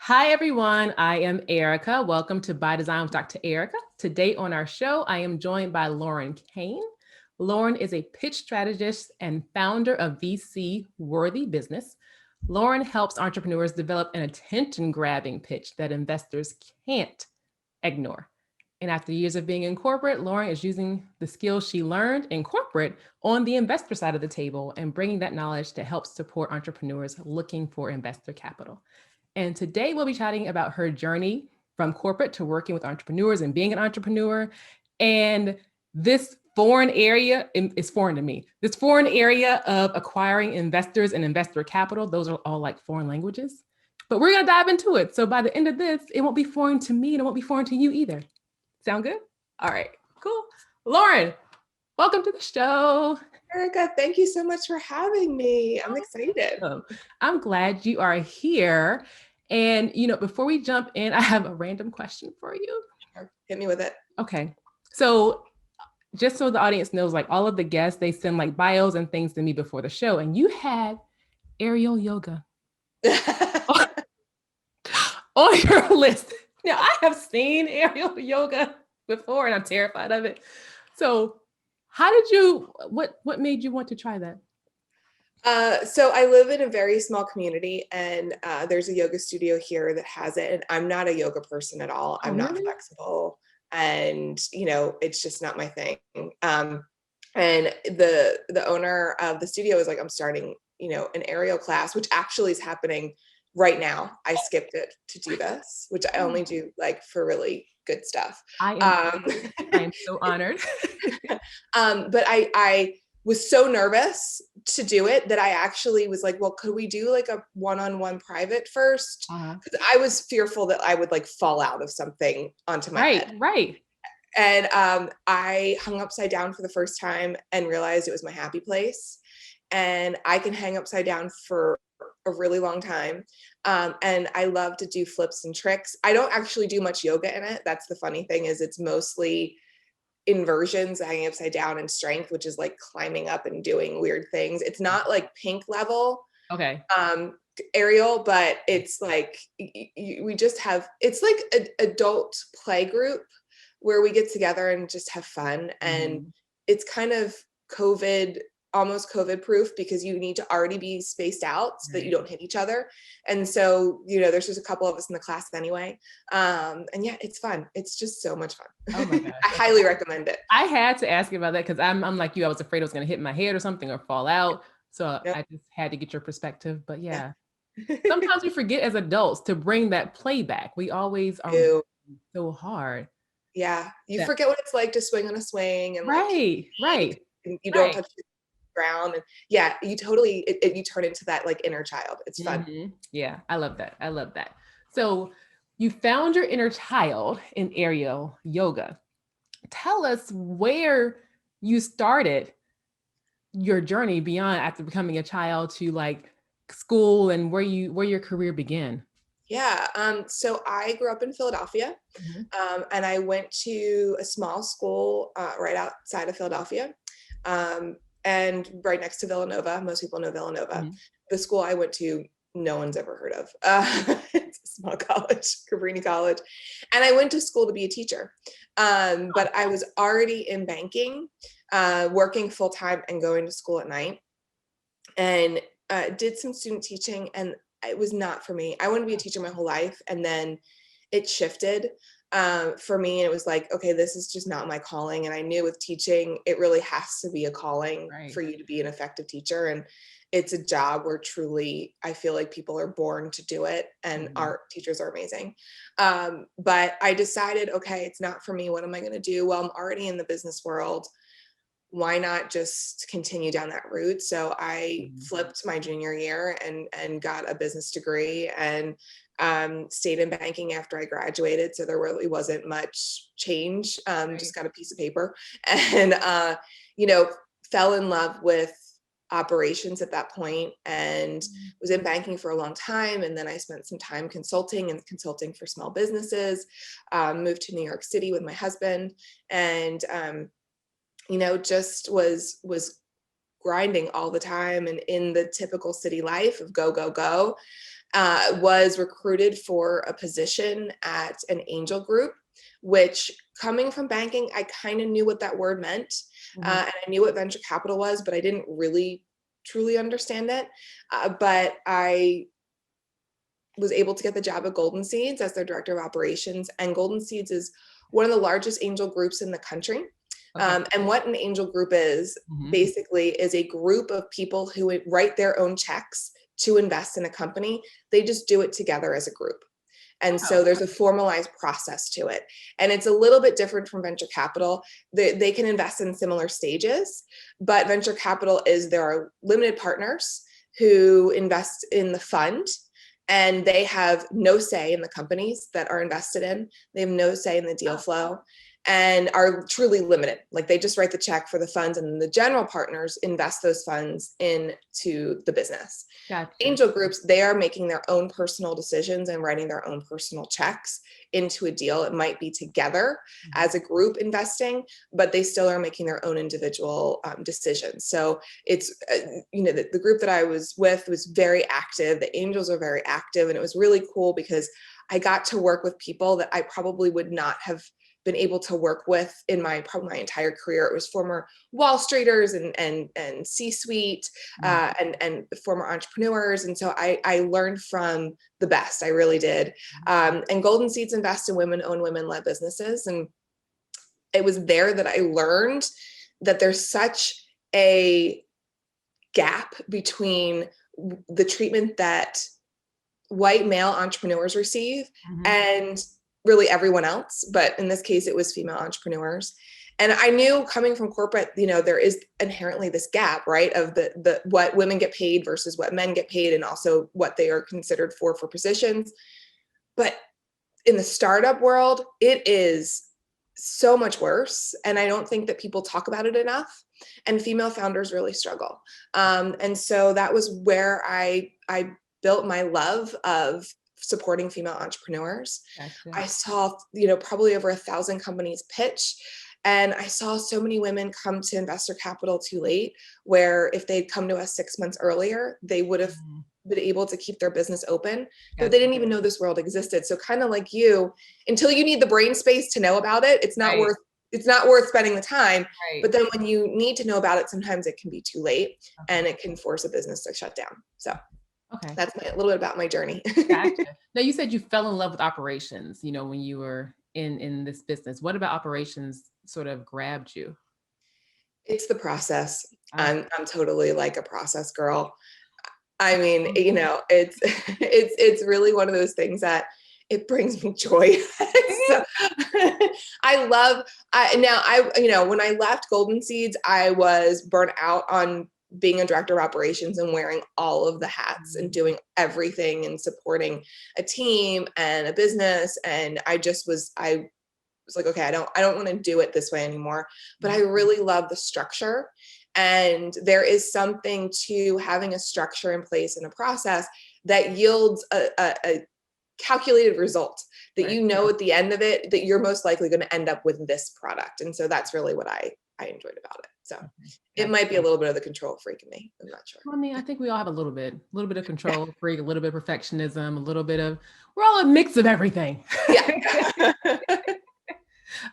Hi, everyone. I am Erika. Welcome to By Design with Dr. Erika. Today on our show, I am joined by Lauren Kane. Lauren is a pitch strategist and founder of VC Worthy Business. Lauren helps entrepreneurs develop an attention-grabbing pitch that investors can't ignore. And after years of being in corporate, Lauren is using the skills she learned in corporate on the investor side of the table and bringing that knowledge to help support entrepreneurs looking for investor capital. And today we'll be chatting about her journey from corporate to working with entrepreneurs and being an entrepreneur. And this foreign area is foreign to me. This foreign area of acquiring investors and investor capital, those are all like foreign languages. But we're going to dive into it. So by the end of this, it won't be foreign to me and it won't be foreign to you either. Sound good? All right, cool. Lauren, welcome to the show. Erika, thank you so much for having me. I'm excited. I'm glad you are here. And, before we jump in, I have a random question for you. Hit me with it. Okay. So just so the audience knows, like all of the guests, they send like bios and things to me before the show. And you had aerial yoga on your list. Now, I have seen aerial yoga before and I'm terrified of it. So what made you want to try that? So I live in a very small community and there's a yoga studio here that has it. And I'm not a yoga person at all. I'm not flexible and, it's just not my thing. And the owner of the studio is like, I'm starting, an aerial class, which actually is happening right now. I skipped it to do this, which I only do like for really good stuff. I am so honored. But I was so nervous to do it that I actually was like, well, could we do like a one-on-one private first? Because I was fearful that I would like fall out of something onto my head. Right. And I hung upside down for the first time and realized it was my happy place. And I can hang upside down for a really long time. And I love to do flips and tricks. I don't actually do much yoga in it. That's the funny thing, is it's mostly inversions, hanging upside down, and strength, which is like climbing up and doing weird things. It's not like pink level aerial, but it's like we just have, it's like an adult play group where we get together and just have fun. And it's kind of almost COVID proof, because you need to already be spaced out so that you don't hit each other. And so, there's just a couple of us in the class anyway. And yeah, it's fun. It's just so much fun. Oh my gosh. I highly recommend it. I had to ask you about that because I'm like you. I was afraid I was going to hit my head or something or fall out. So I just had to get your perspective. But yeah. Sometimes we forget as adults to bring that play back. We always are so hard. Yeah. You forget what it's like to swing on a swing and right. And you don't touch the ground. And yeah, you totally, you turn into that like inner child. It's fun. Yeah. I love that. So you found your inner child in aerial yoga. Tell us where you started your journey beyond after becoming a child to like school and where your career began. Yeah. So I grew up in Philadelphia, and I went to a small school right outside of Philadelphia, and right next to Villanova. Most people know Villanova. The school I went to, no one's ever heard of. It's a small college, Cabrini College. And I went to school to be a teacher. But I was already in banking, working full time and going to school at night, and did some student teaching, and it was not for me. I wanted to be a teacher my whole life. And then it shifted for me. And it was like, okay, this is just not my calling. And I knew with teaching, it really has to be a calling for you to be an effective teacher. And it's a job where truly, I feel like people are born to do it, and our teachers are amazing. But I decided, okay, it's not for me. What am I going to do? Well, I'm already in the business world. Why not just continue down that route? So I flipped my junior year and got a business degree, and stayed in banking after I graduated. So there really wasn't much change. Just got a piece of paper, and fell in love with operations at that point, and was in banking for a long time. And then I spent some time consulting for small businesses, moved to New York City with my husband, and just was grinding all the time and in the typical city life of go, go, go, was recruited for a position at an angel group, which, coming from banking, I kind of knew what that word meant. And I knew what venture capital was, but I didn't really truly understand it. But I was able to get the job at Golden Seeds as their director of operations. And Golden Seeds is one of the largest angel groups in the country. And what an angel group is, basically, is a group of people who write their own checks to invest in a company. They just do it together as a group. And so there's a formalized process to it. And it's a little bit different from venture capital. They can invest in similar stages, but venture capital is there are limited partners who invest in the fund, and they have no say in the companies that are invested in. They have no say in the deal flow and are truly limited. Like, they just write the check for the funds, and then the general partners invest those funds into the business. Gotcha. Angel groups, they are making their own personal decisions and writing their own personal checks into a deal. It might be together as a group investing, but they still are making their own individual decisions. So it's, the group that I was with was very active. The angels are very active. And it was really cool because I got to work with people that I probably would not have been able to work with in probably my entire career. It was former Wall Streeters and C-suite and former entrepreneurs. And so I learned from the best. I really did. And Golden Seeds invest in women-owned, women-led businesses. And it was there that I learned that there's such a gap between the treatment that white male entrepreneurs receive and really everyone else, but in this case, it was female entrepreneurs. And I knew, coming from corporate, there is inherently this gap, right, of the what women get paid versus what men get paid, and also what they are considered for positions. But in the startup world, it is so much worse, and I don't think that people talk about it enough. And female founders really struggle. And so that was where I built my love of supporting female entrepreneurs. Gotcha. I saw, probably over 1,000 companies pitch. And I saw so many women come to investor capital too late, where if they'd come to us 6 months earlier, they would have been able to keep their business open, but they didn't even know this world existed. So kind of like you, until you need the brain space to know about it, it's not worth spending the time. But then when you need to know about it, sometimes it can be too late and it can force a business to shut down. So that's a little bit about my journey. Gotcha. Now, you said you fell in love with operations, when you were in this business. What about operations sort of grabbed you? It's the process. I'm totally like a process girl. I mean, it's really one of those things that it brings me joy. So, when I left Golden Seeds, I was burnt out on being a director of operations and wearing all of the hats and doing everything and supporting a team and a business. And I was like, okay, I don't want to do it this way anymore, but I really love the structure. And there is something to having a structure in place and a process that yields a calculated result that at the end of it, that you're most likely going to end up with this product. And so that's really what I enjoyed about it. So it might be a little bit of the control freak in me. I'm not sure. I mean, I think we all have a little bit of control freak, a little bit of perfectionism, we're all a mix of everything. Yeah.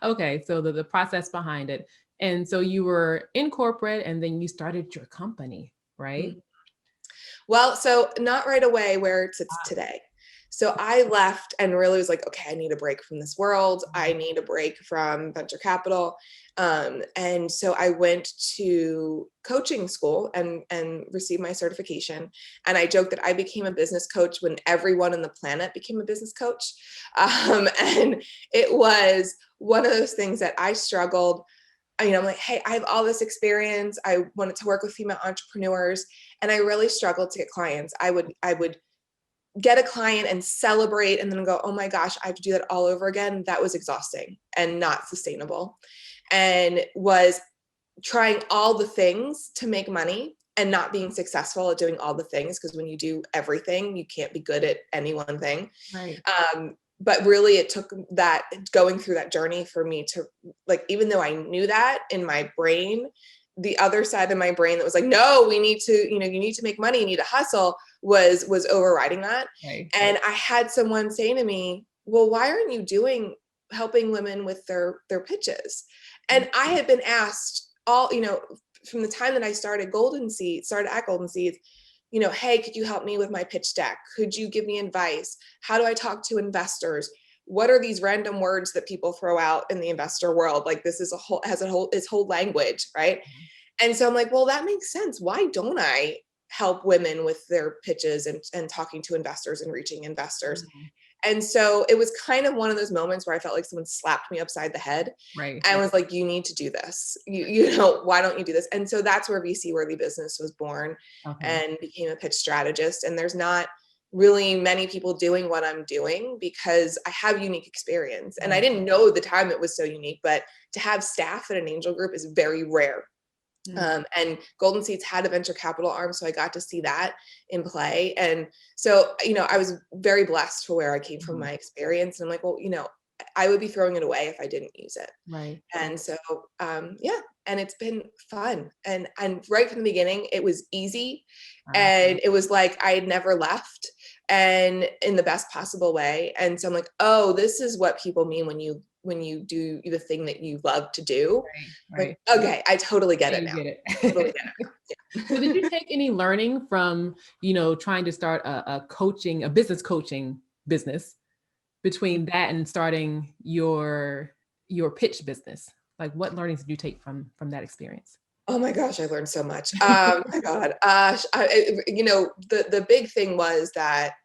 Okay. So the process behind it. And so you were in corporate and then you started your company, right? Well, so not right away where it sits today. So I left and really was like, okay, I need a break from this world. I need a break from venture capital. And so I went to coaching school and received my certification. And I joked that I became a business coach when everyone on the planet became a business coach. And it was one of those things that I struggled. I'm like, hey, I have all this experience. I wanted to work with female entrepreneurs, and I really struggled to get clients. I would get a client and celebrate and then go, oh my gosh, I have to do that all over again. That was exhausting and not sustainable, and was trying all the things to make money and not being successful at doing all the things, because when you do everything, you can't be good at any one thing. Right. But really it took that going through that journey for me to, like, even though I knew that in my brain, the other side of my brain that was like, no, we need to, you need to make money, you need to hustle, was overriding that. Right. And I had someone say to me, well, why aren't you helping women with their pitches? And I had been asked from the time that I started at Golden Seeds, hey, could you help me with my pitch deck? Could you give me advice? How do I talk to investors? What are these random words that people throw out in the investor world? Like, this is its whole language, right? And so I'm like, well, that makes sense. Why don't I help women with their pitches and talking to investors and reaching investors? And so it was kind of one of those moments where I felt like someone slapped me upside the head. Right. And was like, you need to do this. Why don't you do this? And so that's where VC Worthy Business was born, and became a pitch strategist. And there's not really many people doing what I'm doing because I have unique experience. And I didn't know at the time it was so unique, but to have staff at an angel group is very rare. And Golden Seeds had a venture capital arm, so I got to see that in play. And so, I was very blessed for where I came from, my experience. And I'm like, well, I would be throwing it away if I didn't use it. Right. And so, and it's been fun. And right from the beginning, it was easy. And it was like I had never left, and in the best possible way. And so I'm like, oh, this is what people mean when you do the thing that you love to do. Right. Like, okay, I totally get it now. Get it. Totally get it. Yeah. So did you take any learning from, trying to start a business coaching business between that and starting your pitch business? Like, what learnings did you take from that experience? Oh my gosh, I learned so much. My God. The big thing was that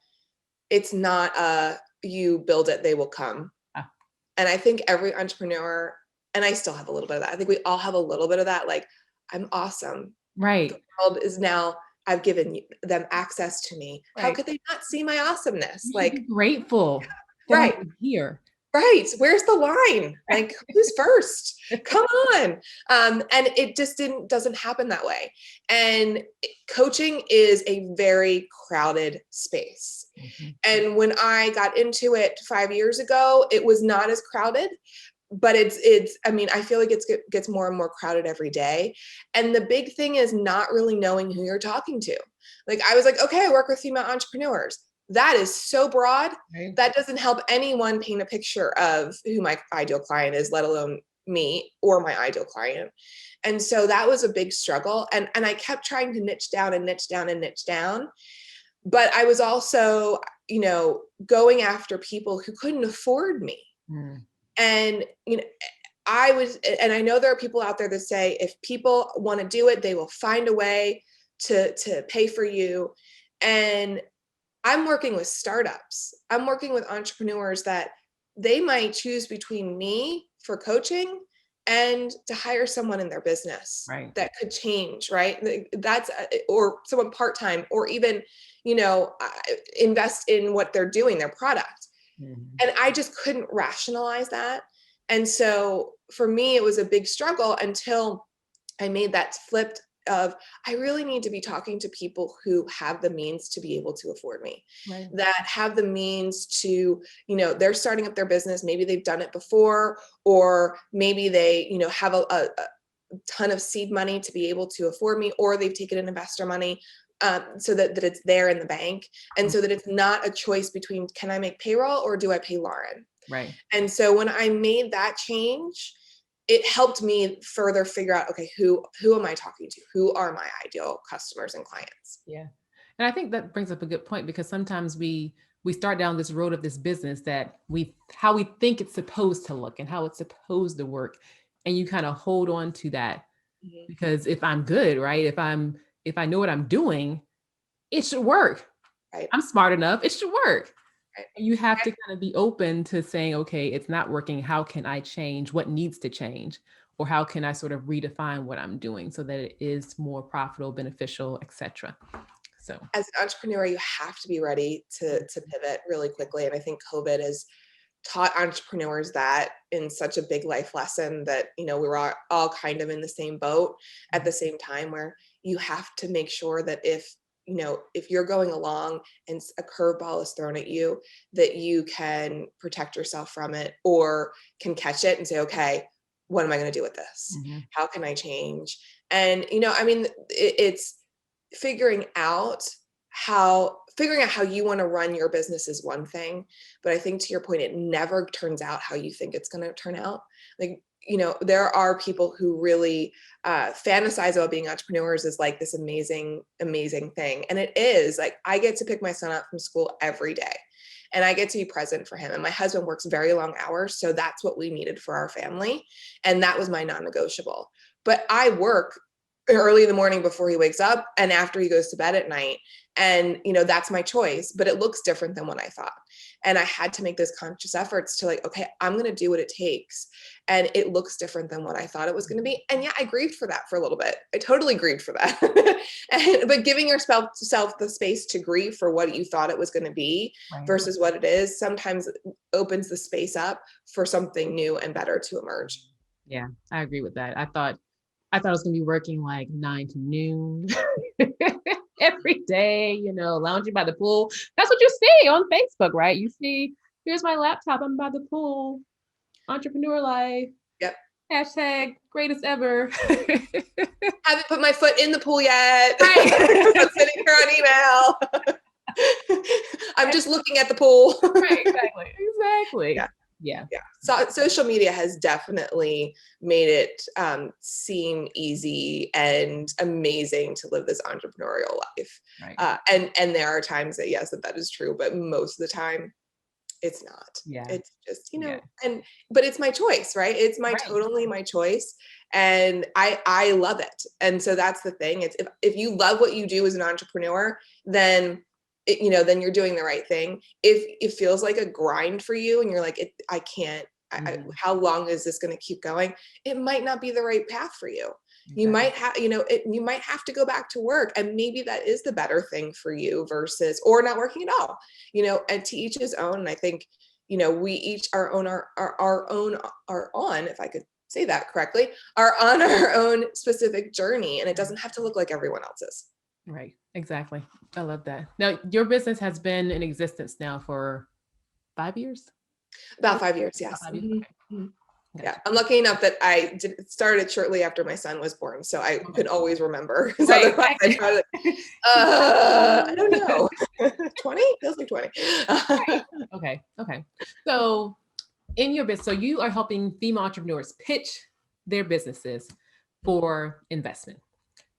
it's not you build it, they will come. And I think every entrepreneur, and I still have a little bit of that. I think we all have a little bit of that. Like, I'm awesome. Right. The world is now, I've given them access to me. Right. How could they not see my awesomeness? Like, be grateful. Right. Here. Right. Where's the line? Like, who's first? Come on. And it just doesn't happen that way. And coaching is a very crowded space. And when I got into it 5 years ago, it was not as crowded, but I feel like it gets more and more crowded every day. And the big thing is not really knowing who you're talking to. Like, I was like, okay, I work with female entrepreneurs. That is so broad. Right. That doesn't help anyone paint a picture of who my ideal client is, let alone me or my ideal client. And so that was a big struggle. And I kept trying to niche down and niche down and niche down. But I was also, going after people who couldn't afford me. And, I know there are people out there that say, if people want to do it, they will find a way to pay for you. And I'm working with startups. I'm working with entrepreneurs that they might choose between me for coaching and to hire someone in their business that could change, right? That's, or someone part-time, or even, invest in what they're doing, their product. And I just couldn't rationalize that. And so for me, it was a big struggle until I made that flip of, I really need to be talking to people who have the means to be able to afford me, that have the means to, they're starting up their business. Maybe they've done it before, or maybe they, have a ton of seed money to be able to afford me, or they've taken in investor money so that it's there in the bank. And so that it's not a choice between, can I make payroll or do I pay Lauren? Right. And so when I made that change, it helped me further figure out, okay, who am I talking to? Who are my ideal customers and clients? Yeah. And I think that brings up a good point, because sometimes we start down this road of this business that how we think it's supposed to look and how it's supposed to work. And you kind of hold on to that because if I'm good, right? If I know what I'm doing, it should work. Right. I'm smart enough. It should work. Right. You have to kind of be open to saying, okay, it's not working. How can I change? What needs to change? Or how can I sort of redefine what I'm doing so that it is more profitable, beneficial, etc. So as an entrepreneur, you have to be ready to pivot really quickly. And I think COVID has taught entrepreneurs that in such a big life lesson that, we were all kind of in the same boat at the same time, where you have to make sure that if you're going along and a curveball is thrown at you, that you can protect yourself from it, or can catch it and say, okay, what am I going to do with this? Mm-hmm. How can I change? And, I mean, it's figuring out how you want to run your business is one thing, but I think to your point, it never turns out how you think it's going to turn out. Like, there are people who really fantasize about being entrepreneurs as like this amazing, amazing thing. And it is. Like, I get to pick my son up from school every day and I get to be present for him. And my husband works very long hours. So that's what we needed for our family. And that was my non-negotiable. But I work early in the morning before he wakes up and after he goes to bed at night. And, that's my choice, but it looks different than what I thought. And I had to make those conscious efforts to like, okay, I'm going to do what it takes. And it looks different than what I thought it was going to be. And yeah, I grieved for that for a little bit. I totally grieved for that. But giving yourself the space to grieve for what you thought it was going to be versus what it is sometimes opens the space up for something new and better to emerge. Yeah, I agree with that. I thought I was gonna be working like 9 to noon every day, lounging by the pool. That's what you see on Facebook, right? You see, here's my laptop, I'm by the pool, entrepreneur life. Yep. Hashtag greatest ever. Haven't put my foot in the pool yet. Right. I'm sitting here on email. I'm just looking at the pool. Right, exactly. Yeah. Yeah. So social media has definitely made it seem easy and amazing to live this entrepreneurial life. Right. And there are times that yes, that is true, but most of the time it's not. Yeah. It's just, Yeah. but it's my choice, right? It's totally my choice. And I love it. And so that's the thing. It's if you love what you do as an entrepreneur, then then you're doing the right thing. If it feels like a grind for you and you're like, I can't, how long is this going to keep going? It might not be the right path for you. Exactly. You might have, you might have to go back to work and maybe that is the better thing for you versus, or not working at all, and to each his own. And I think, we each are on if I could say that correctly, are on our own specific journey. And it doesn't have to look like everyone else's. Right. Exactly. I love that. Now, your business has been in existence now for 5 years? About 5 years, yes. 5 years. Mm-hmm. Okay. Yeah, I'm lucky enough that I started shortly after my son was born, so I can always remember. Right. I don't know, 20? Feels like 20. Okay. So in your business, so you are helping female entrepreneurs pitch their businesses for investment.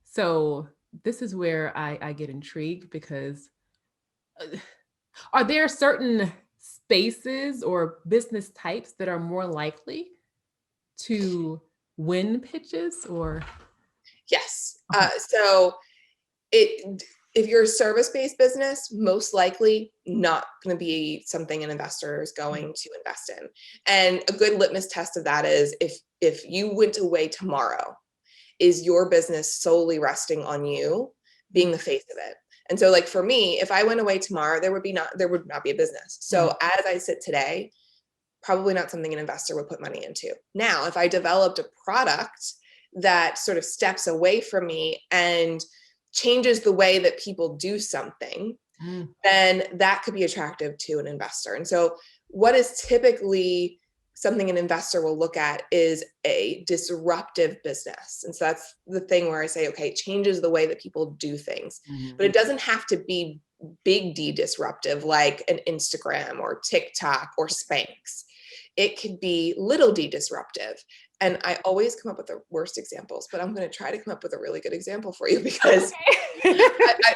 So this is where I get intrigued because are there certain spaces or business types that are more likely to win pitches or? Yes. So if you're a service-based business, most likely not going to be something an investor is going to invest in. And a good litmus test of that is if you went away tomorrow, is your business solely resting on you being the face of it? And so like for me, if I went away tomorrow, there would not be a business. So as I sit today, probably not something an investor would put money into. Now, if I developed a product that sort of steps away from me and changes the way that people do something, then that could be attractive to an investor. And so what is typically something an investor will look at is a disruptive business. And so that's the thing where I say, okay, it changes the way that people do things, but it doesn't have to be big D disruptive, like an Instagram or TikTok or Spanx. It could be little d disruptive. And I always come up with the worst examples, but I'm going to try to come up with a really good example for you because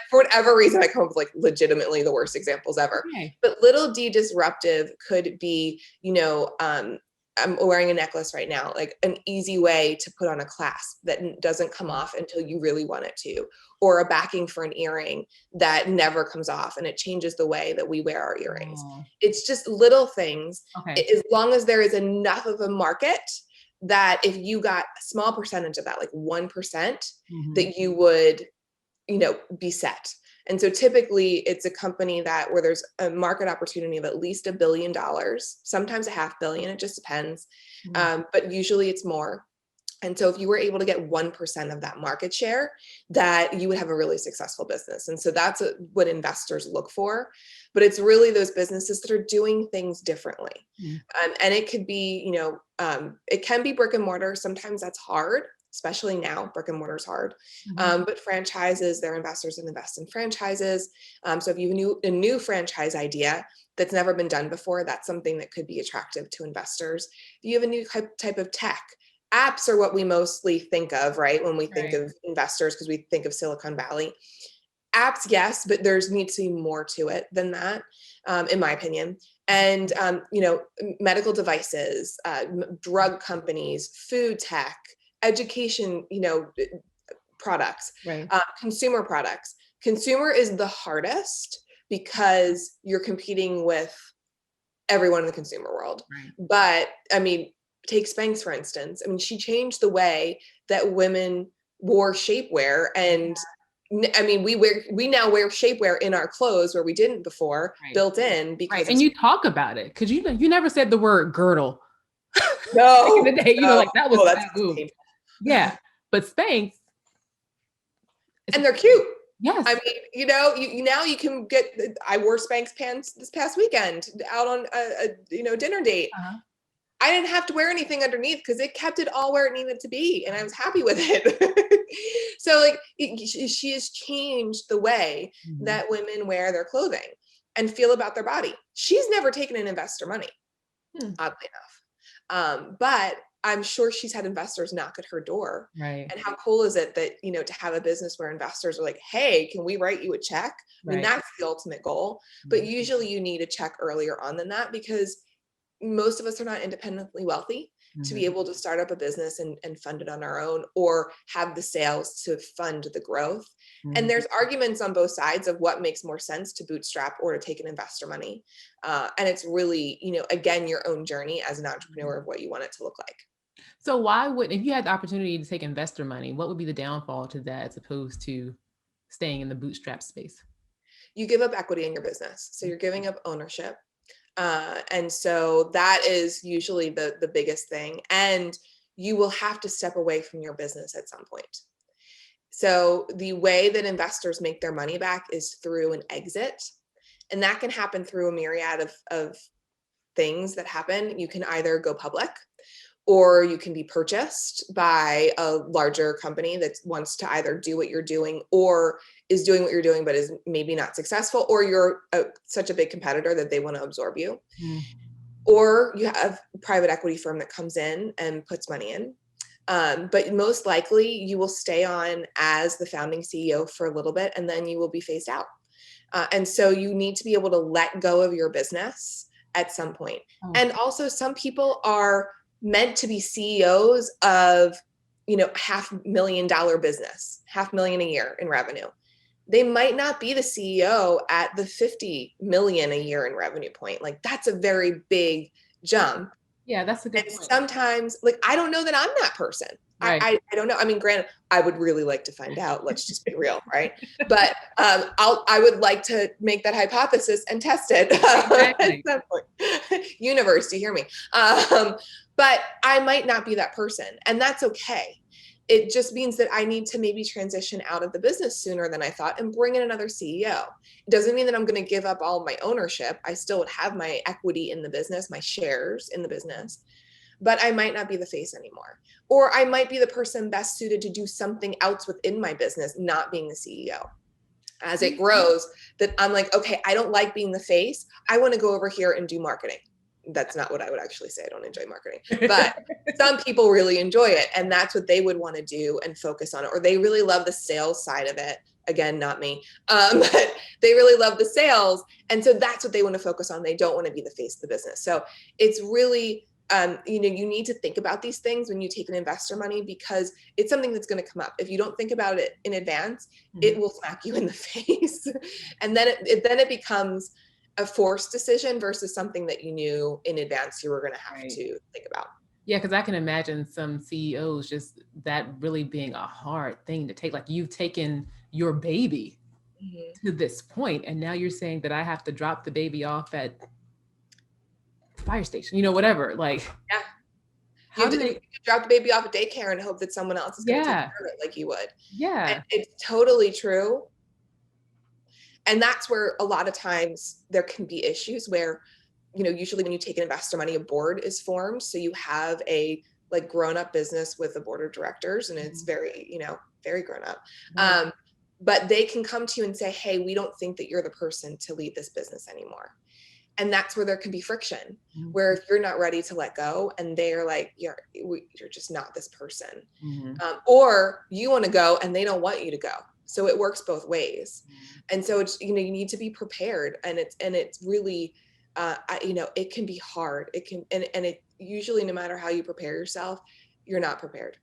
for whatever reason, I come up with like legitimately the worst examples ever. Okay. But little d disruptive could be, I'm wearing a necklace right now, like an easy way to put on a clasp that doesn't come off until you really want it to, or a backing for an earring that never comes off and it changes the way that we wear our earrings. It's just little things. Okay. As long as there is enough of a market that if you got a small percentage of that, like 1%, that you would, be set. And so typically it's a company where there's a market opportunity of at least $1 billion, sometimes $500 million, it just depends. But usually it's more. And so if you were able to get 1% of that market share, that you would have a really successful business. And so that's what investors look for. But it's really those businesses that are doing things differently. And it could be, it can be brick and mortar. Sometimes that's hard, especially now. Brick and mortar is hard. But franchises, they're investors that invest in franchises. So if you have a new franchise idea that's never been done before, that's something that could be attractive to investors. If you have a new type of tech, apps are what we mostly think of, right? When we think of investors, because we think of Silicon Valley. Apps, yes, but there's needs to be more to it than that, in my opinion. And, medical devices, drug companies, food tech, education, products, consumer products. Consumer is the hardest because you're competing with everyone in the consumer world. But I mean, take Spanx, for instance. I mean, she changed the way that women wore shapewear. And I mean, we now wear shapewear in our clothes where we didn't before, built in, because and you talk about it, because you never said the word girdle. No, back in the day, like that was painful. Yeah, but Spanx, and they're cute. Yes. I mean, you now you can get. I wore Spanx pants this past weekend out on a dinner date. I didn't have to wear anything underneath because it kept it all where it needed to be, and I was happy with it. So, like, she has changed the way that women wear their clothing and feel about their body. She's never taken an investor money, oddly enough, but I'm sure she's had investors knock at her door. And how cool is it that, to have a business where investors are like, hey, can we write you a check? I mean, that's the ultimate goal. But usually you need a check earlier on than that, because most of us are not independently wealthy to be able to start up a business and fund it on our own, or have the sales to fund the growth. And there's arguments on both sides of what makes more sense, to bootstrap or to take an investor money. And it's really, again, your own journey as an entrepreneur of what you want it to look like. So if you had the opportunity to take investor money, what would be the downfall to that as opposed to staying in the bootstrap space? You give up equity in your business. So you're giving up ownership. And so that is usually the biggest thing. And you will have to step away from your business at some point. So the way that investors make their money back is through an exit. And that can happen through a myriad of things that happen. You can either go public, or you can be purchased by a larger company that wants to either do what you're doing, or is doing what you're doing but is maybe not successful, or you're such a big competitor that they want to absorb you. Or you have a private equity firm that comes in and puts money in. But most likely you will stay on as the founding CEO for a little bit, and then you will be phased out. And so you need to be able to let go of your business at some point. And also, some people are meant to be CEOs of, $500,000 business, $500,000 a year in revenue. They might not be the CEO at the 50 million a year in revenue point. Like, that's a very big jump. Yeah, that's a good point. Sometimes, like, I don't know that I'm that person. I don't know. I mean, granted, I would really like to find out. Let's just be real, right? But I would like to make that hypothesis and test it. Exactly. At some point. Universe, do you hear me? But I might not be that person, and that's okay. It just means that I need to maybe transition out of the business sooner than I thought and bring in another CEO. It doesn't mean that I'm going to give up all of my ownership. I still would have my equity in the business, my shares in the business, but I might not be the face anymore. Or I might be the person best suited to do something else within my business, not being the CEO. As it grows, that I'm like, okay, I don't like being the face. I want to go over here and do marketing. That's not what I would actually say. I don't enjoy marketing, but some people really enjoy it, and that's what they would want to do and focus on it. Or they really love the sales side of it. Again, not me, but they really love the sales. And so that's what they want to focus on. They don't want to be the face of the business. So it's really, you need to think about these things when you take an investor money, because it's something that's going to come up. If you don't think about it in advance, it will smack you in the face. And then it becomes a forced decision versus something that you knew in advance you were going to have to think about. Yeah, because I can imagine some CEOs just that really being a hard thing to take. Like, you've taken your baby to this point, and now you're saying that I have to drop the baby off at the fire station, whatever. Like, How do You they? could drop the baby off at daycare and hope that someone else is going to take Yeah, care of it like you would. And yeah. it's totally true. And that's where a lot of times there can be issues where, usually when you take an investor money, a board is formed. So you have a like grown up business with a board of directors, and it's very, very grown up. Right. But they can come to you and say, hey, we don't think that you're the person to lead this business anymore. And that's where there can be friction, where if you're not ready to let go and they're like, you're just not this person. Or you want to go and they don't want you to go. So it works both ways. And so it's, you need to be prepared, and it's really, it can be hard. It can, and it usually, no matter how you prepare yourself, you're not prepared.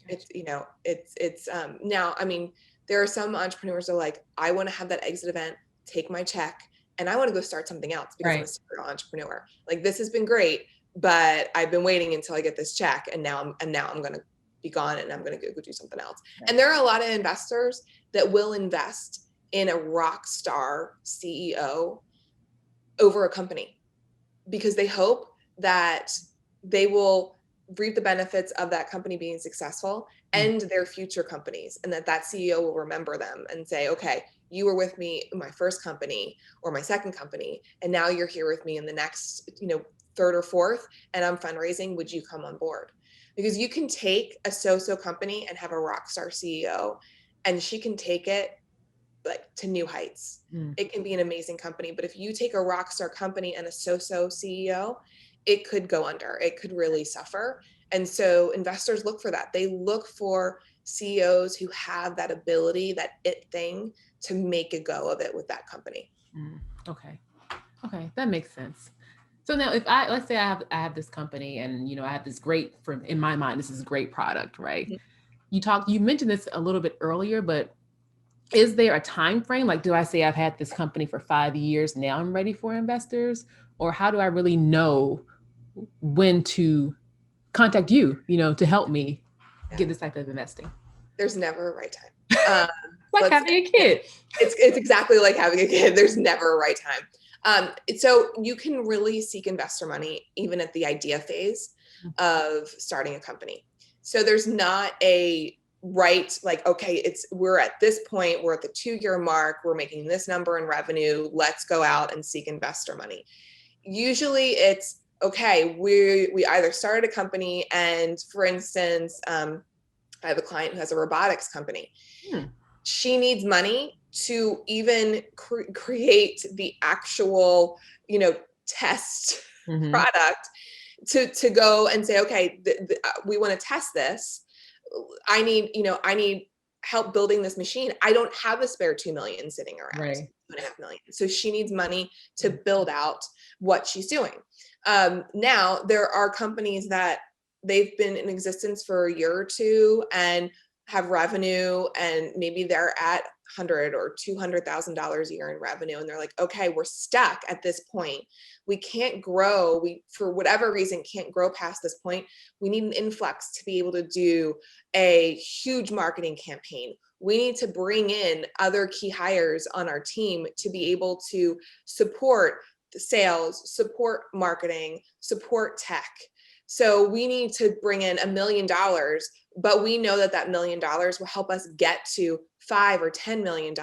It's, now, I mean, there are some entrepreneurs that are like, I want to have that exit event, take my check, and I want to go start something else because I'm a serial entrepreneur. Like, this has been great, but I've been waiting until I get this check, and now I'm going to be gone, and I'm going to go do something else. And there are a lot of investors that will invest in a rock star CEO over a company because they hope that they will reap the benefits of that company being successful and their future companies, and that CEO will remember them and say, okay, you were with me in my first company or my second company, and now you're here with me in the next, third or fourth, and I'm fundraising. Would you come on board? Because you can take a so-so company and have a rock star CEO, and she can take it like to new heights. It can be an amazing company, but if you take a rock star company and a so-so CEO, it could go under. It could really suffer. And so investors look for that. They look for CEOs who have that ability, that it thing, to make a go of it with that company. Okay. Okay, that makes sense. So now, if let's say I have this company, and I have this great, in my mind, this is a great product, right? You mentioned this a little bit earlier, but is there a time frame? Like, do I say I've had this company for 5 years, now I'm ready for investors? Or how do I really know when to contact you, to help me get this type of investing? There's never a right time. Like having a kid. It's exactly like having a kid. There's never a right time. So you can really seek investor money even at the idea phase of starting a company. So there's not a right, like, okay, we're at this point, we're at the 2-year mark, we're making this number in revenue, let's go out and seek investor money. Usually it's, okay, we either started a company, and for instance, I have a client who has a robotics company. She needs money to even create the actual, test product to go and say, okay, we want to test this. I need help building this machine. I don't have a spare 2 million sitting around, Right. 2.5 million. So she needs money to build out what she's doing. Now there are companies that they've been in existence for a year or two and have revenue, and maybe they're at $100,000 or $200,000 a year in revenue, and they're like, okay, we're stuck at this point. We can't grow. We, for whatever reason, can't grow past this point. We need an influx to be able to do a huge marketing campaign. We need to bring in other key hires on our team to be able to support the sales, support marketing, support tech. So we need to bring in $1 million, but we know that $1 million will help us get to $5 or $10 million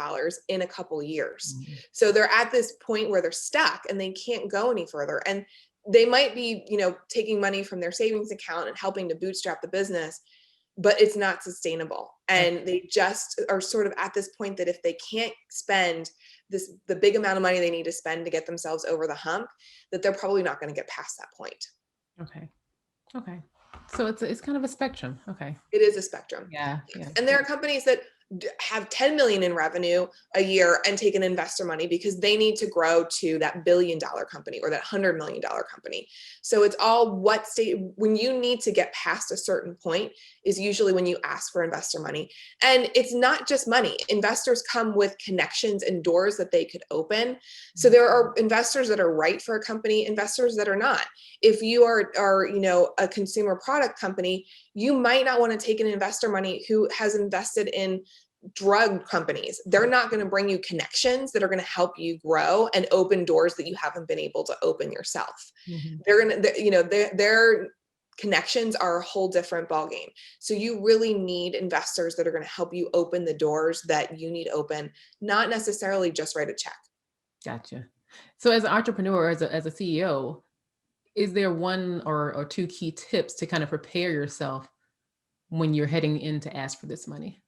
in a couple years. So they're at this point where they're stuck and they can't go any further. And they might be, taking money from their savings account and helping to bootstrap the business, but it's not sustainable. And they just are sort of at this point that if they can't spend the big amount of money they need to spend to get themselves over the hump, that they're probably not going to get past that point. Okay. So it's kind of a spectrum. Okay. It is a spectrum. Yeah. And there are companies that have 10 million in revenue a year and take an investor money because they need to grow to that $1 billion company or that $100 million company. So it's all what state, when you need to get past a certain point is usually when you ask for investor money. And it's not just money. Investors come with connections and doors that they could open. So there are investors that are right for a company, investors that are not. If you are a consumer product company, you might not want to take an investor money who has invested in drug companies. They're not going to bring you connections that are going to help you grow and open doors that you haven't been able to open yourself. They're going to, their connections are a whole different ballgame. So you really need investors that are going to help you open the doors that you need open, not necessarily just write a check. Gotcha. So as an entrepreneur, as a CEO, is there one or two key tips to kind of prepare yourself when you're heading in to ask for this money?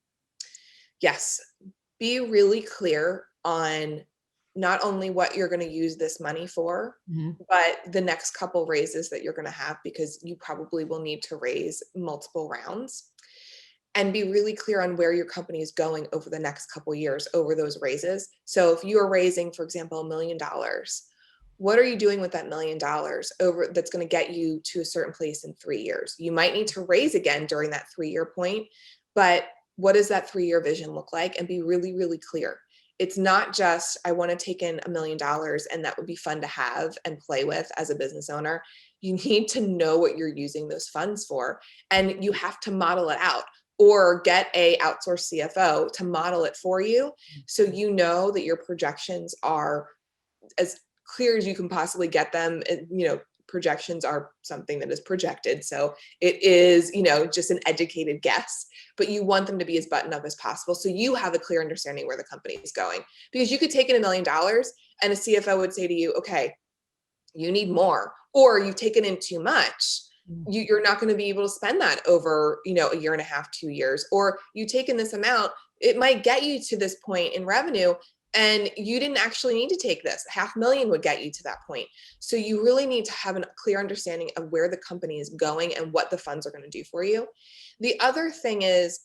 Yes. Be really clear on not only what you're going to use this money for, but the next couple raises that you're going to have, because you probably will need to raise multiple rounds. And be really clear on where your company is going over the next couple years over those raises. So if you are raising, for example, $1 million, what are you doing with that $1 million over that's going to get you to a certain place in 3 years? You might need to raise again during that 3-year point, but what does that 3-year vision look like? And be really, really clear. It's not just, I want to take in $1 million and that would be fun to have and play with as a business owner. You need to know what you're using those funds for, and you have to model it out, or get a outsourced CFO to model it for you. So you know that your projections are as clear as you can possibly get them. Projections are something that is projected. So it is, just an educated guess, but you want them to be as buttoned up as possible. So you have a clear understanding where the company is going, because you could take in $1 million and a CFO would say to you, okay, you need more, or you've taken in too much. You're not going to be able to spend that over, a year and a half, 2 years, or you take in this amount, it might get you to this point in revenue and you didn't actually need to take this. $500,000 would get you to that point. So you really need to have a clear understanding of where the company is going and what the funds are going to do for you. The other thing is,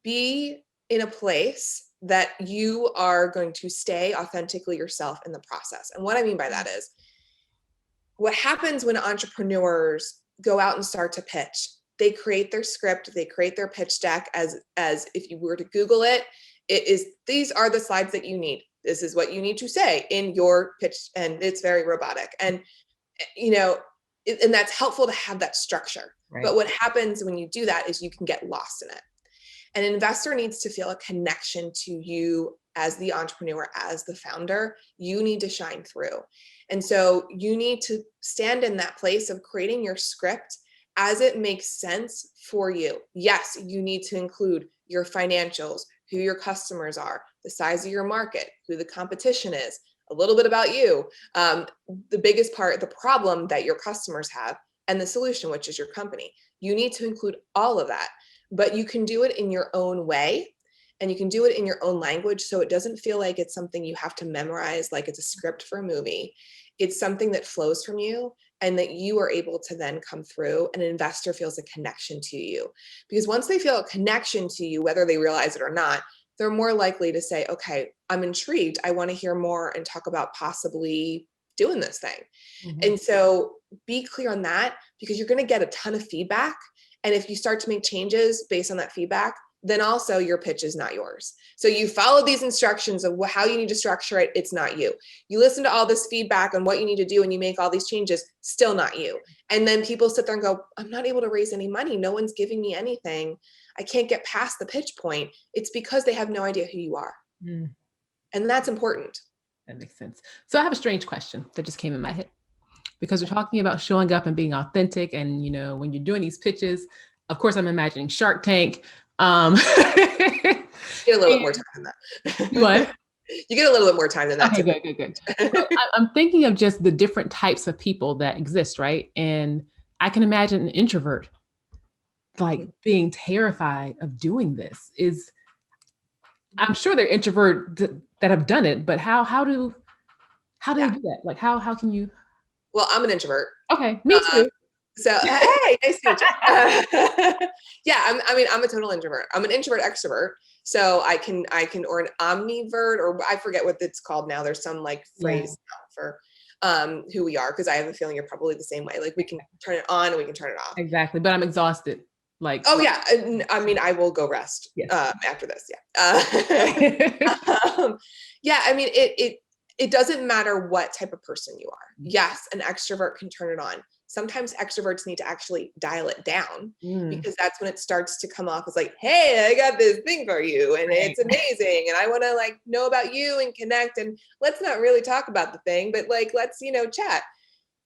be in a place that you are going to stay authentically yourself in the process. And what I mean by that is, what happens when entrepreneurs go out and start to pitch, they create their script, they create their pitch deck as if you were to Google it, it is, these are the slides that you need. This is what you need to say in your pitch. And it's very robotic. And, and that's helpful to have that structure. Right. But what happens when you do that is you can get lost in it. An investor needs to feel a connection to you as the entrepreneur, as the founder. You need to shine through. And so you need to stand in that place of creating your script as it makes sense for you. Yes, you need to include your financials, who your customers are, the size of your market, who the competition is, a little bit about you, the biggest part, the problem that your customers have, and the solution, which is your company. You need to include all of that. But you can do it in your own way, and you can do it in your own language, so it doesn't feel like it's something you have to memorize, like it's a script for a movie. It's something that flows from you and that you are able to then come through, and an investor feels a connection to you. Because once they feel a connection to you, whether they realize it or not, they're more likely to say, okay, I'm intrigued. I want to hear more and talk about possibly doing this thing. And so be clear on that, because you're going to get a ton of feedback. And if you start to make changes based on that feedback, then also your pitch is not yours. So you follow these instructions of how you need to structure it. It's not you. You listen to all this feedback on what you need to do and you make all these changes, still not you. And then people sit there and go, I'm not able to raise any money. No one's giving me anything. I can't get past the pitch point. It's because they have no idea who you are. And that's important. That makes sense. So I have a strange question that just came in my head. Because we're talking about showing up and being authentic. And, when you're doing these pitches, of course, I'm imagining Shark Tank. You get a little bit more time than that. What? You get a little bit more time than that. Okay, good. So I'm thinking of just the different types of people that exist, right? And I can imagine an introvert, like being terrified of doing this. I'm sure they're introverts that have done it, but how do they do that? Like, how can you? Well, I'm an introvert. Okay, me too. So, hey, nice to meet you. Yeah, I'm a total introvert. I'm an introvert extrovert. So I can, or an omnivert, or I forget what it's called now. There's some phrase for who we are, because I have a feeling you're probably the same way. Like, we can turn it on and we can turn it off. Exactly, but I'm exhausted. Oh yeah, I will go rest after this. Yeah. It doesn't matter what type of person you are. Yes, an extrovert can turn it on. Sometimes extroverts need to actually dial it down, because that's when it starts to come off as like, hey, I got this thing for you and it's amazing. And I want to know about you and connect, and let's not really talk about the thing, but let's, chat.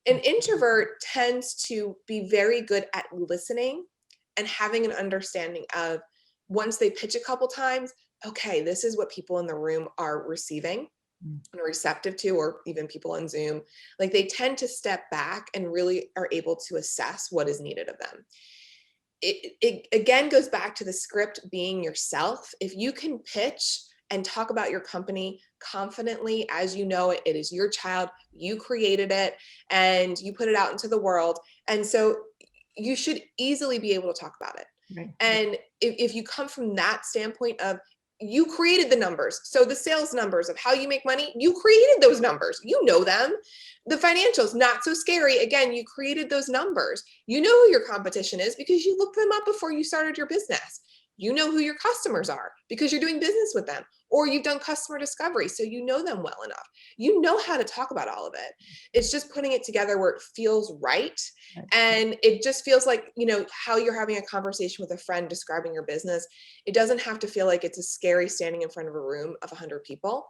An introvert tends to be very good at listening and having an understanding of, once they pitch a couple times, okay, this is what people in the room are receiving Mm. and receptive to, or even people on Zoom. Like, they tend to step back and really are able to assess what is needed of them. It again goes back to the script being yourself. If you can pitch and talk about your company confidently, as you know it, it is your child, you created it, and you put it out into the world. And so you should easily be able to talk about it. Right. And if you come from that standpoint of, you created the numbers, so the sales numbers of how you make money, you created those numbers, you know them. The financials, not so scary, again, you created those numbers. You know who your competition is because you looked them up before you started your business. You know who your customers are because you're doing business with them, or you've done customer discovery, so you know them well enough. You know how to talk about all of it. It's just putting it together where it feels right. Right. And it just feels like, how you're having a conversation with a friend describing your business. It doesn't have to feel like it's a scary standing in front of a room of 100 people.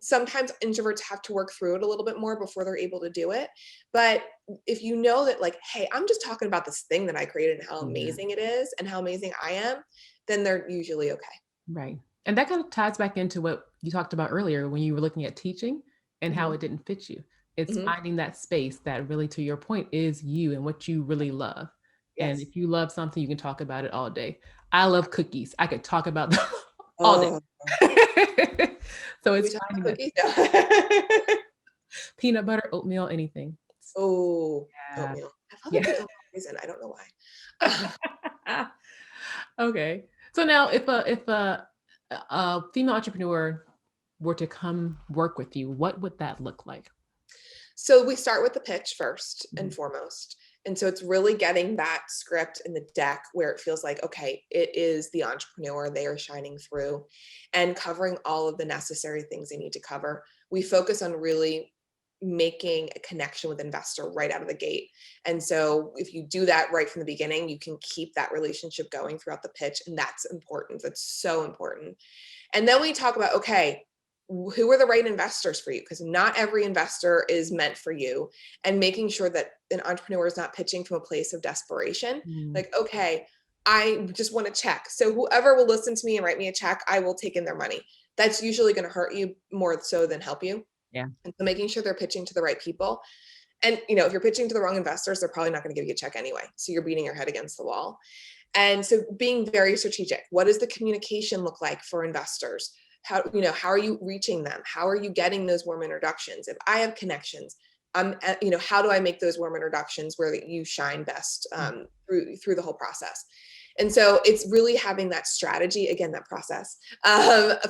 Sometimes introverts have to work through it a little bit more before they're able to do it. But if you know that, like, hey, I'm just talking about this thing that I created and how amazing it is and how amazing I am, then they're usually okay. Right. And that kind of ties back into what you talked about earlier when you were looking at teaching and how Mhm. it didn't fit you. It's Mhm. finding that space that really, to your point, is you and what you really love. And Yes. if you love something, you can talk about it all day. I love cookies. I could talk about them all day. Oh, So can we it's talk finding about that cookies? No. peanut butter, oatmeal, anything. Oh, Yeah. oatmeal. I love Yeah. oatmeal for some reason. I don't know why. Okay. So now if a female entrepreneur were to come work with you, what would that look like? So we start with the pitch first and Mhm. foremost. And so it's really getting that script in the deck where it feels like, okay, it is the entrepreneur, they are shining through, and covering all of the necessary things they need to cover. We focus on really making a connection with investor right out of the gate. And so if you do that right from the beginning, you can keep that relationship going throughout the pitch. And that's important. That's so important. And then we talk about, okay, who are the right investors for you? Because not every investor is meant for you. And making sure that an entrepreneur is not pitching from a place of desperation. Mm, Like, okay, I just want to check. So whoever will listen to me and write me a check, I will take in their money. That's usually going to hurt you more so than help you. yeah. And so making sure they're pitching to the right people. And if you're pitching to the wrong investors, they're probably not going to give you a check anyway. So you're beating your head against the wall. And so being very strategic. What does the communication look like for investors? How are you reaching them? How are you getting those warm introductions? If I have connections, how do I make those warm introductions where you shine best Mm. through the whole process? And so it's really having that strategy, again, that process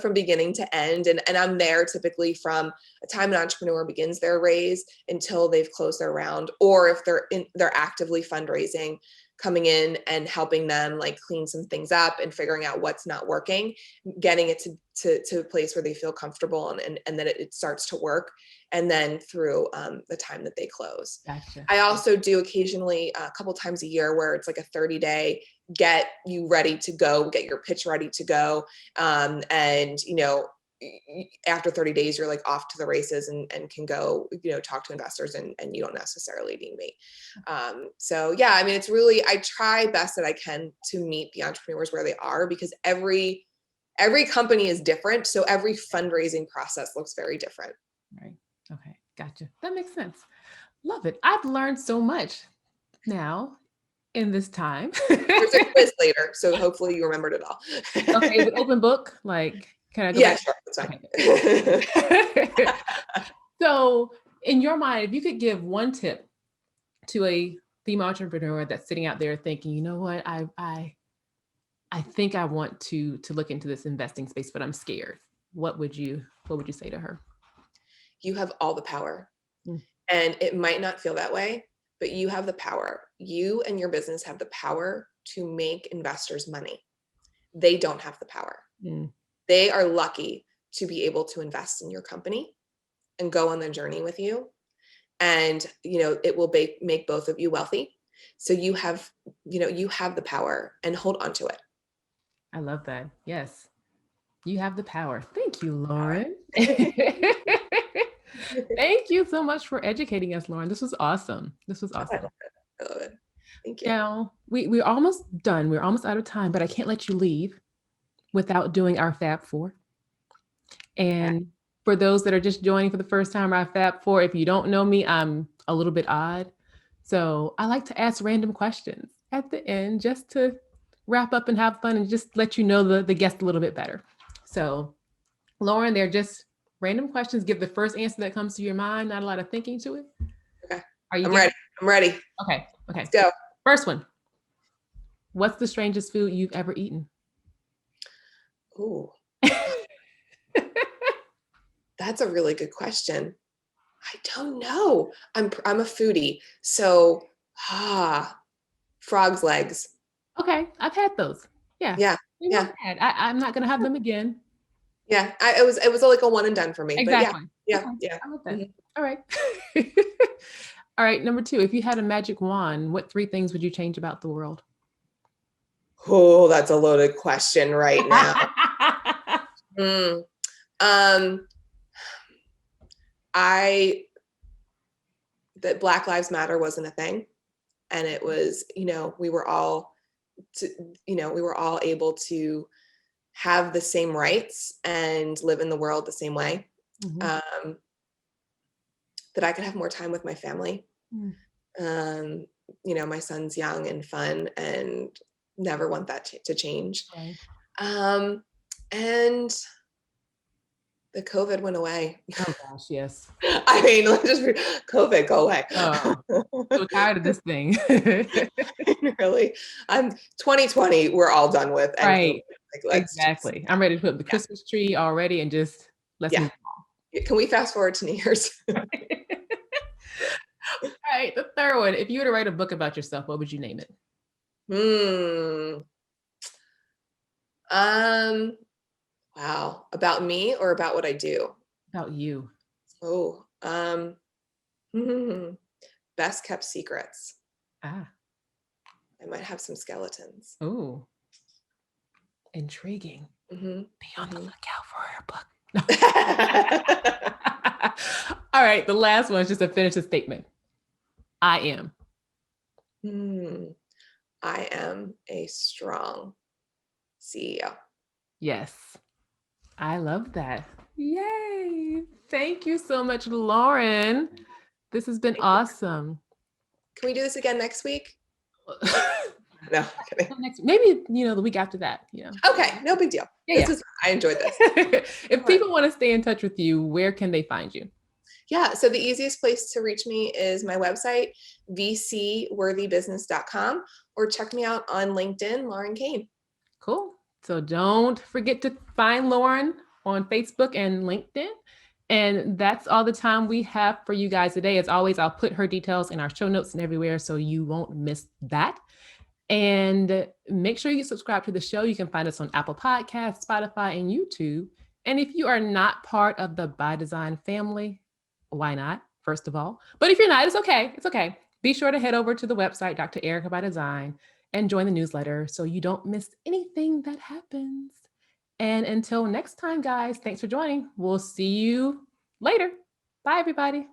from beginning to end. And I'm there typically from a time an entrepreneur begins their raise until they've closed their round, or if they're actively fundraising, coming in and helping them like clean some things up and figuring out what's not working, getting it to a place where they feel comfortable and that it starts to work, and then through the time that they close. Gotcha. I also do occasionally a couple times a year where it's like a 30-day get you ready to go, get your pitch ready to go. And after 30 days, you're like off to the races and can go, talk to investors, and you don't necessarily need me. So yeah, I mean, it's really, I try best that I can to meet the entrepreneurs where they are, because every company is different. So every fundraising process looks very different. Right. Okay. Gotcha. That makes sense. Love it. I've learned so much now in this time. There's a quiz later, so hopefully you remembered it all. Okay, with open book, like, can I go Yeah, back? sure, that's fine. Okay. So, in your mind, if you could give one tip to a female entrepreneur that's sitting out there thinking, you know what, I think I want to look into this investing space, but I'm scared. What would you say to her? You have all the power. Mm, And it might not feel that way, but you have the power. You and your business have the power to make investors money. They don't have the power. mm. They are lucky to be able to invest in your company and go on the journey with you. And, it will make both of you wealthy. So you have the power, and hold on to it. I love that. Yes, you have the power. Thank you, Lauren. Thank you so much for educating us, Lauren. This was awesome. This was I awesome. love it. I love it. Thank you. Now, we're almost done. We're almost out of time, but I can't let you leave without doing our Fab Four. Okay. And for those that are just joining for the first time, our Fab Four, if you don't know me, I'm a little bit odd. So I like to ask random questions at the end just to wrap up and have fun and just let you know the guest a little bit better. So, Lauren, they're just random questions. Give the first answer that comes to your mind, not a lot of thinking to it. Okay. Are you I'm good? ready. I'm ready. Okay. Okay. Let's go. First one. What's the strangest food you've ever eaten? Ooh, that's a really good question. I don't know. I'm a foodie. So, frog's legs. Okay, I've had those. Yeah, Yeah. they Yeah. weren't bad. I'm not gonna have them again. Yeah. It was like a one and done for me, but yeah. Exactly. Yeah. Okay, Yeah. I like that. Mhm. All right. All right, number two. If you had a magic wand, what three things would you change about the world? Oh, that's a loaded question right now. Mm. Um, I that Black Lives Matter wasn't a thing, and it was, we were all, we were all able to have the same rights and live in the world the same way. Mhm. Um, that I could have more time with my family. Mm. Um, my son's young and fun, and never want that to change. Right. Um, and the COVID went away. Oh gosh, yes. I mean, let's just COVID, go away. Oh, so tired of this thing. Really, I'm 2020. We're all done with, and COVID, Right. like, let's just, Exactly. I'm ready to put up the yeah, Christmas tree already and just let's yeah. move Can we fast forward to New Year's? on. All right, the third one. If you were to write a book about yourself, what would you name it? Hmm. Um. Wow. About me or about what I do? About you. Oh. Best kept secrets. Ah. I might have some skeletons. Oh. Intriguing. Mm-hmm. Be on the Mm-hmm. lookout for her book. No. All right, the last one is just to finish the statement. I am. I am a strong CEO. Yes. I love that. Yay. Thank you so much, Lauren. This has been awesome. Can we do this again next week? No, kidding. Maybe, the week after that, Okay, no big deal. Yeah, This was I enjoyed this. If people want to stay in touch with you, where can they find you? Yeah, so the easiest place to reach me is my website, vcworthybusiness.com, or check me out on LinkedIn, Lauren Kane. Cool. So don't forget to find Lauren on Facebook and LinkedIn. And that's all the time we have for you guys today. As always, I'll put her details in our show notes and everywhere so you won't miss that. And make sure you subscribe to the show. You can find us on Apple Podcasts, Spotify, and YouTube. And if you are not part of the By Design family, why not, first of all? But if you're not, it's okay. It's okay. Be sure to head over to the website, Dr. Erika by Design, and join the newsletter so you don't miss anything that happens. And until next time, guys, thanks for joining. We'll see you later. Bye, everybody.